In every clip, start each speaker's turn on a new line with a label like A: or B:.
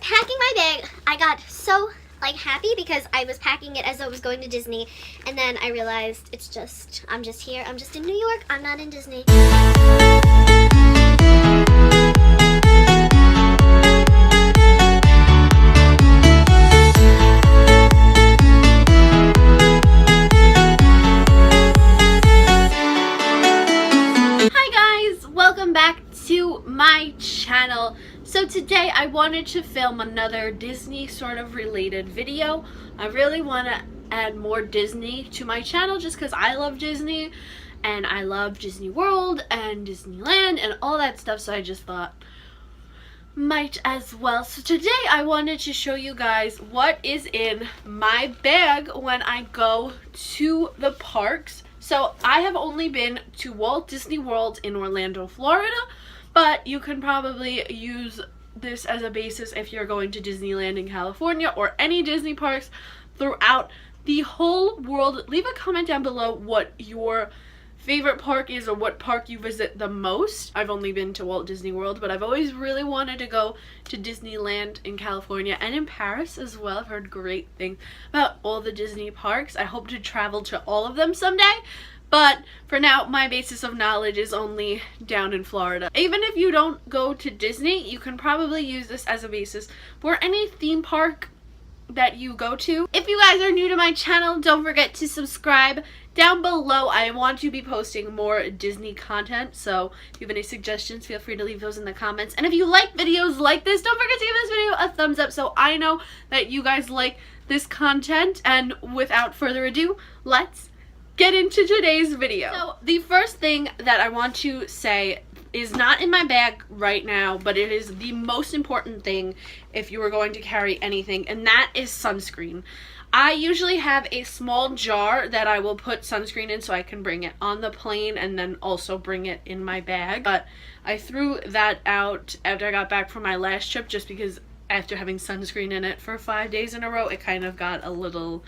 A: packing my bag, I got so happy because I was packing it as I was going to Disney, and then I realized I'm just here. I'm just in New York. I'm not in Disney. Hi guys, welcome back to my channel. So today I wanted to film another Disney sort of related video. I really want to add more Disney to my channel just because I love Disney and I love Disney World and Disneyland and all that stuff, so I just thought might as well. So today I wanted to show you guys what is in my bag when I go to the parks. So I have only been to Walt Disney World in Orlando, Florida, but you can probably use this as a basis if you're going to Disneyland in California or any Disney parks throughout the whole world. Leave a comment down below what your favorite park is or what park you visit the most. I've only been to Walt Disney World, but I've always really wanted to go to Disneyland in California and in Paris as well. I've heard great things about all the Disney parks. I hope to travel to all of them someday. But for now, my basis of knowledge is only down in Florida. Even if you don't go to Disney, you can probably use this as a basis for any theme park that you go to. If you guys are new to my channel, don't forget to subscribe. Down below, I want to be posting more Disney content, so if you have any suggestions, feel free to leave those in the comments. And if you like videos like this, don't forget to give this video a thumbs up so I know that you guys like this content. And without further ado, let's get into today's video. So the first thing that I want to say is not in my bag right now, but it is the most important thing if you are going to carry anything, and that is sunscreen. I usually have a small jar that I will put sunscreen in so I can bring it on the plane and then also bring it in my bag, but I threw that out after I got back from my last trip just because after having sunscreen in it for 5 days in a row, it kind of got a little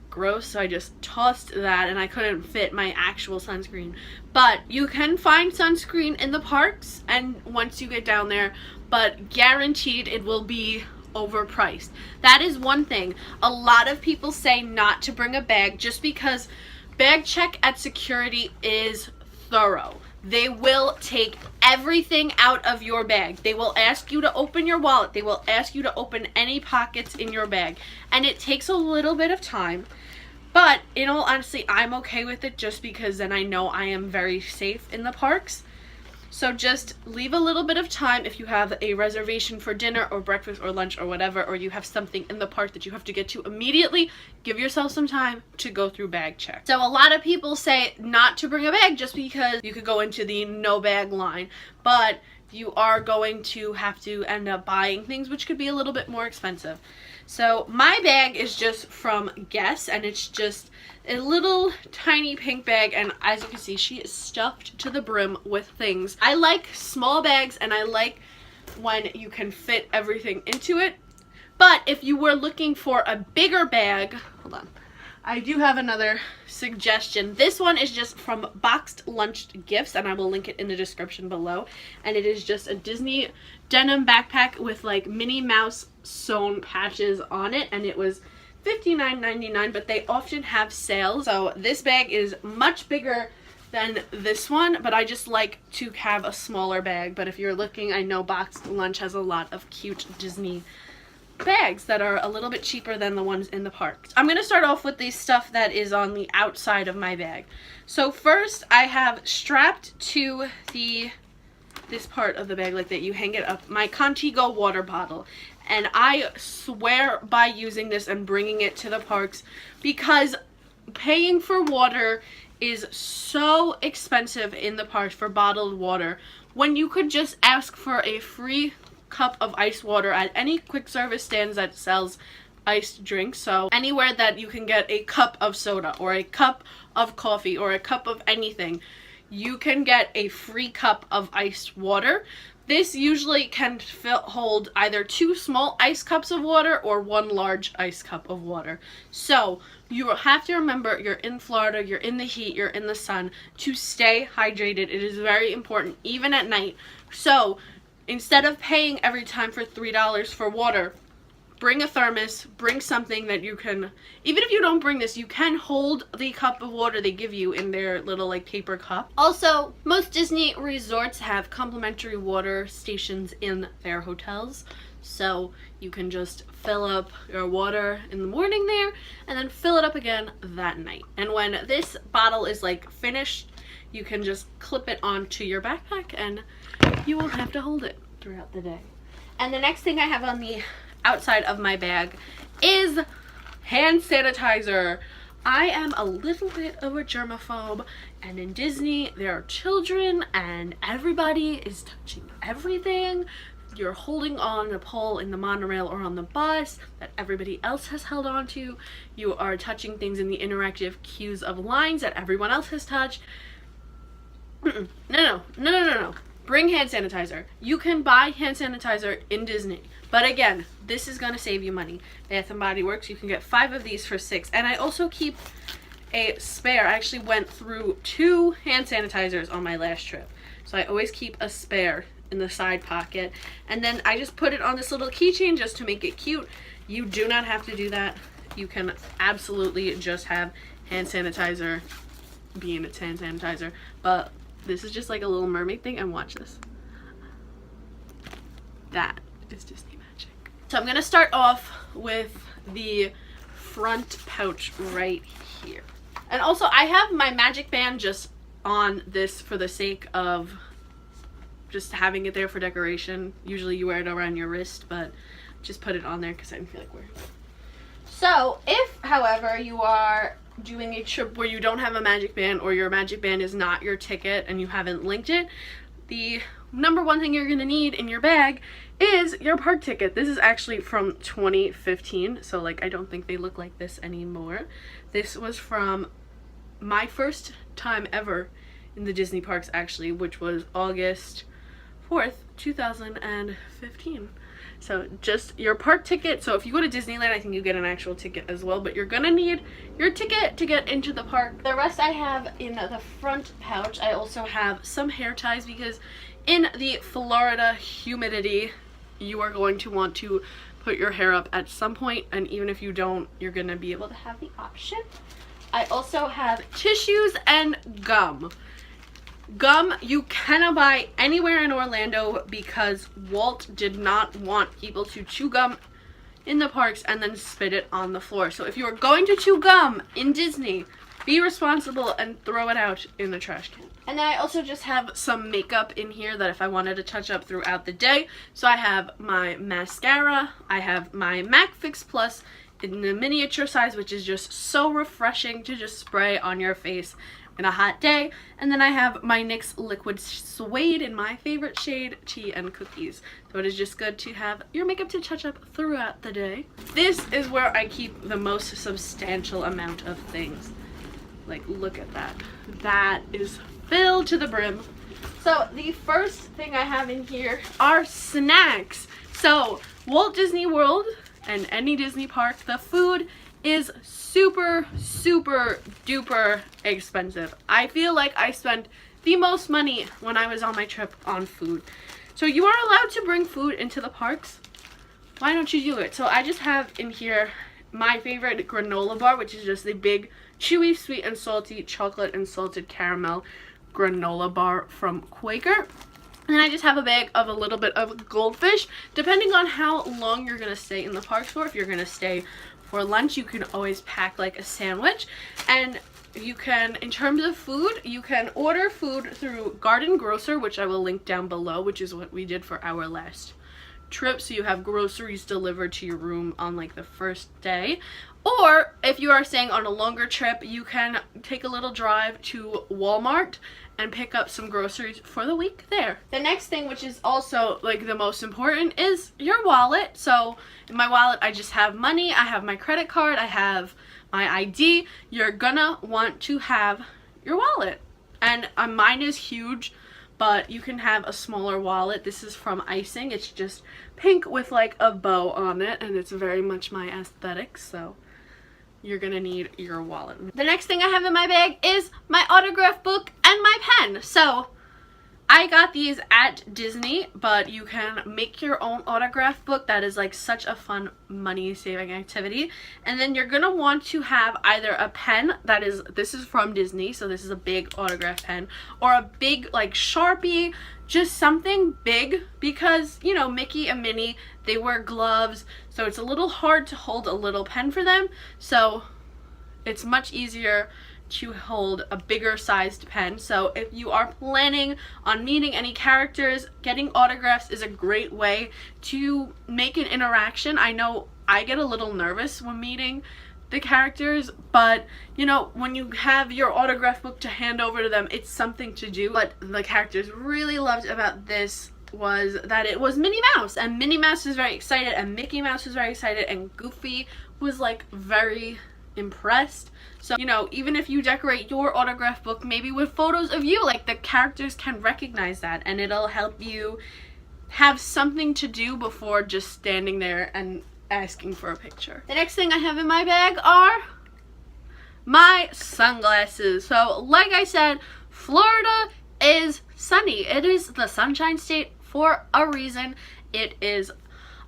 A: gross, so I just tossed that and I couldn't fit my actual sunscreen. But you can find sunscreen in the parks and once you get down there, but guaranteed it will be overpriced. That is one thing. A lot of people say not to bring a bag just because bag check at security is thorough. They will take everything out of your bag. They will ask you to open your wallet. They will ask you to open any pockets in your bag. And it takes a little bit of time. But in all honesty, I'm okay with it just because then I know I am very safe in the parks. So just leave a little bit of time if you have a reservation for dinner or breakfast or lunch or whatever, or you have something in the park that you have to get to immediately, give yourself some time to go through bag check. So a lot of people say not to bring a bag just because you could go into the no bag line, but you are going to have to end up buying things which could be a little bit more expensive. So my bag is just from Guess, and it's just a little tiny pink bag, and as you can see, she is stuffed to the brim with things. I like small bags and I like when you can fit everything into it. But if you were looking for a bigger bag, hold on, I do have another suggestion. This one is just from Boxed Lunch Gifts, and I will link it in the description below. And it is just a Disney denim backpack with like Minnie Mouse sewn patches on it, and it was $59.99, but they often have sales. So this bag is much bigger than this one, but I just like to have a smaller bag. But if you're looking, I know Boxed Lunch has a lot of cute Disney bags that are a little bit cheaper than the ones in the parks. I'm gonna start off with the stuff that is on the outside of my bag. So first I have strapped to this part of the bag like that, you hang it up, my Contigo water bottle. And I swear by using this and bringing it to the parks because paying for water is so expensive in the parks for bottled water when you could just ask for a free cup of ice water at any quick service stands that sells iced drinks. So anywhere that you can get a cup of soda or a cup of coffee or a cup of anything, you can get a free cup of iced water. This usually can hold either 2 small ice cups of water or 1 large ice cup of water. So you have to remember, you're in Florida, you're in the heat, you're in the sun, to stay hydrated. It is very important, even at night. So instead of paying every time for $3 for water, bring a thermos, bring something that you can, even if you don't bring this, you can hold the cup of water they give you in their little like paper cup. Also, most Disney resorts have complimentary water stations in their hotels. So you can just fill up your water in the morning there and then fill it up again that night. And when this bottle is like finished, you can just clip it onto your backpack and you won't have to hold it throughout the day. And the next thing I have on the outside of my bag is hand sanitizer. I am a little bit of a germaphobe, and in Disney there are children and everybody is touching everything. You're holding on a pole in the monorail or on the bus that everybody else has held on to. You are touching things in the interactive queues of lines that everyone else has touched. No. Bring hand sanitizer. You can buy hand sanitizer in Disney. But again, this is going to save you money. Bath & Body Works, you can get 5 of these for $6. And I also keep a spare. I actually went through 2 hand sanitizers on my last trip. So I always keep a spare in the side pocket. And then I just put it on this little keychain just to make it cute. You do not have to do that. You can absolutely just have hand sanitizer being its hand sanitizer. But this is just like a little mermaid thing, and watch this. That is Disney magic. So I'm gonna start off with the front pouch right here. And also I have my magic band just on this for the sake of just having it there for decoration. Usually you wear it around your wrist, but just put it on there because I didn't feel like wearing it. So if, however, you are doing a trip where you don't have a magic band, or your magic band is not your ticket and you haven't linked it, the number one thing you're going to need in your bag is your park ticket. This is actually from 2015, so like I don't think they look like this anymore. This was from my first time ever in the Disney parks actually, which was August 4th, 2015. So just your park ticket. So if you go to Disneyland, I think you get an actual ticket as well, but you're gonna need your ticket to get into the park. The rest I have in the front pouch. I also have some hair ties because in the Florida humidity, you are going to want to put your hair up at some point, and even if you don't, you're gonna be able to have the option. I also have tissues and gum. Gum you cannot buy anywhere in Orlando because Walt did not want people to chew gum in the parks and then spit it on the floor. So if you are going to chew gum in Disney, be responsible and throw it out in the trash can. And then I also just have some makeup in here that if I wanted to touch up throughout the day. So I have my mascara, I have my MAC Fix Plus in the miniature size, which is just so refreshing to just spray on your face in a hot day. And then I have my NYX Liquid Suede in my favorite shade, Tea and Cookies. So it is just good to have your makeup to touch up throughout the day. This is where I keep the most substantial amount of things. Like, look at that. That is filled to the brim. So the first thing I have in here are snacks. So Walt Disney World and any Disney park, the food is super duper expensive. I feel like I spent the most money when I was on my trip on food. So you are allowed to bring food into the parks. Why don't you do it? So I just have in here my favorite granola bar, which is just the big chewy sweet and salty chocolate and salted caramel granola bar from Quaker. And then I just have a bag of a little bit of goldfish. Depending on how long you're gonna stay in the parks for, if you're gonna stay for lunch, you can always pack like a sandwich. And you can, in terms of food, you can order food through Garden Grocer, which I will link down below, which is what we did for our last trip. So you have groceries delivered to your room on like the first day. Or if you are staying on a longer trip, you can take a little drive to Walmart and pick up some groceries for the week there. The next thing, which is also like the most important, is your wallet. So in my wallet, I just have money, I have my credit card, I have my ID. You're gonna want to have your wallet. And mine is huge, but you can have a smaller wallet. This is from Icing. It's just pink with like a bow on it, and it's very much my aesthetic, so you're gonna need your wallet. The next thing I have in my bag is my autograph book and my pen. So I got these at Disney, but you can make your own autograph book. That is like such a fun money saving activity. And then you're gonna want to have either a pen that is, this is from Disney, so this is a big autograph pen, or a big like Sharpie, just something big, because you know Mickey and Minnie, they wear gloves, so it's a little hard to hold a little pen for them, so it's much easier to hold a bigger sized pen. So if you are planning on meeting any characters, getting autographs is a great way to make an interaction. I know I get a little nervous when meeting the characters, but you know, when you have your autograph book to hand over to them, it's something to do. What the characters really loved about this was that it was Minnie Mouse, and Minnie Mouse was very excited, and Mickey Mouse was very excited, and Goofy was like very impressed. So, you know, even if you decorate your autograph book maybe with photos of you, like the characters can recognize that, and it'll help you have something to do before just standing there and asking for a picture. The next thing I have in my bag are my sunglasses. So like I said, Florida is sunny. It is the sunshine state for a reason. It is,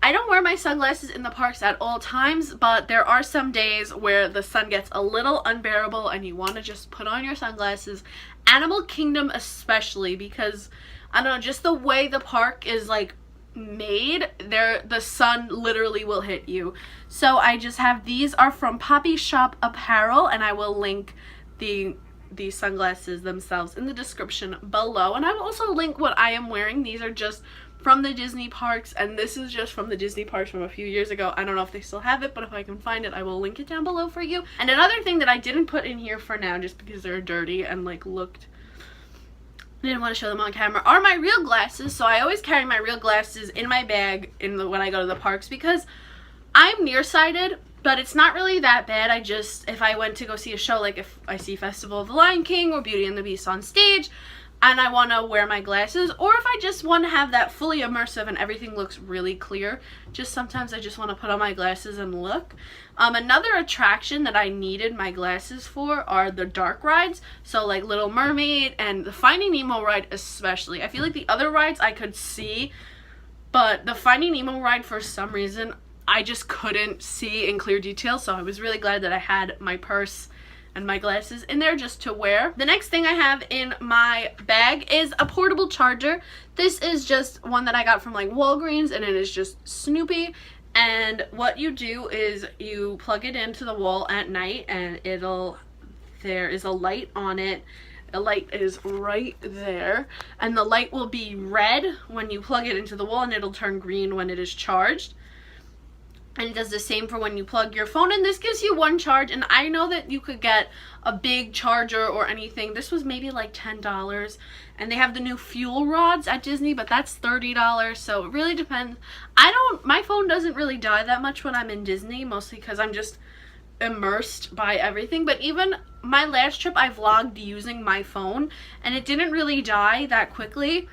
A: I don't wear my sunglasses in the parks at all times, but there are some days where the sun gets a little unbearable and you want to just put on your sunglasses. Animal Kingdom especially, because I don't know, just the way the park is like made, there the sun literally will hit you. So I just have, these are from Poppy Shop Apparel, and I will link the sunglasses themselves in the description below, and I will also link what I am wearing. These are just from the Disney parks, and this is just from the Disney parks from a few years ago. I don't know if they still have it, but if I can find it, I will link it down below for you. And another thing that I didn't put in here for now, just because they're dirty and like looked, I didn't want to show them on camera, are my real glasses. So I always carry my real glasses in my bag when I go to the parks, because I'm nearsighted, but it's not really that bad. I just, if I went to go see a show, like if I see Festival of the Lion King or Beauty and the Beast on stage, and I want to wear my glasses, or if I just want to have that fully immersive and everything looks really clear, just sometimes I just want to put on my glasses and look. Another attraction that I needed my glasses for are the dark rides, so like Little Mermaid and the Finding Nemo ride especially. I feel like the other rides I could see, but the Finding Nemo ride, for some reason, I just couldn't see in clear detail, so I was really glad that I had my purse and my glasses in there just to wear. The next thing I have in my bag is a portable charger. This is just one that I got from like Walgreens, and it is just Snoopy. And what you do is you plug it into the wall at night, and there is a light on it. The light is right there, and the light will be red when you plug it into the wall, and it'll turn green when it is charged. And it does the same for when you plug your phone in. This gives you one charge, and I know that you could get a big charger or anything. This was maybe like $10, and they have the new fuel rods at Disney, but that's $30, so it really depends. My phone doesn't really die that much when I'm in Disney, mostly because I'm just immersed by everything. But even my last trip, I vlogged using my phone, and it didn't really die that quickly.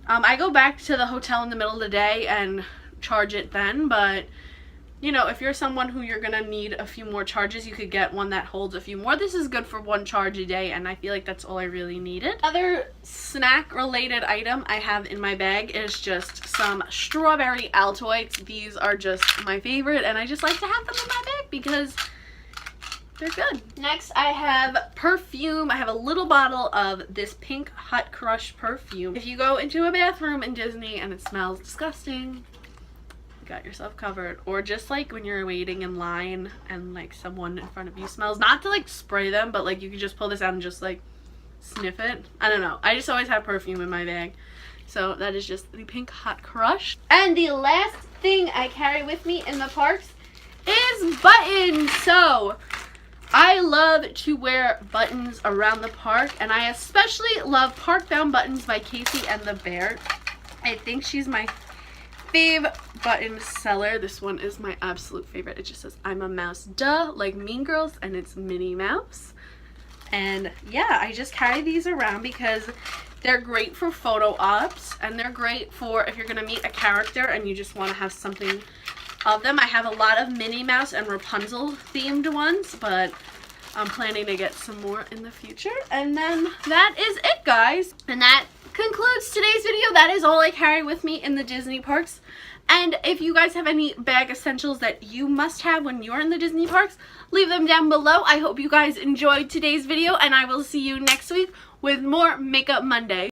A: I go back to the hotel in the middle of the day and charge it then, but you know, if you're someone who you're gonna need a few more charges, you could get one that holds a few more. This is good for one charge a day, and I feel like that's all I really needed. Other snack related item I have in my bag is just some strawberry Altoids. These are just my favorite, and I just like to have them in my bag because they're good. Next, I have perfume. I have a little bottle of this Pink Hot Crush perfume. If you go into a bathroom in Disney and it smells disgusting, got yourself covered. Or just like when you're waiting in line and like someone in front of you smells, not to like spray them, but like you can just pull this out and just like sniff it. I don't know, I just always have perfume in my bag, so that is just the Pink Hot Crush. And the last thing I carry with me in the parks is buttons. So I love to wear buttons around the park, and I especially love Park Bound Buttons by Casey and the Bear. I think she's my fave button seller. This one is my absolute favorite. It just says I'm a mouse, duh, like Mean Girls, and it's Minnie Mouse. And yeah, I just carry these around because they're great for photo ops, and they're great for if you're gonna meet a character and you just want to have something of them. I have a lot of Minnie Mouse and Rapunzel themed ones, but I'm planning to get some more in the future. And then that is it, guys, and that concludes today's video. That is all I carry with me in the Disney parks. And if you guys have any bag essentials that you must have when you're in the Disney parks, leave them down below. I hope you guys enjoyed today's video, and I will see you next week with more Makeup Monday.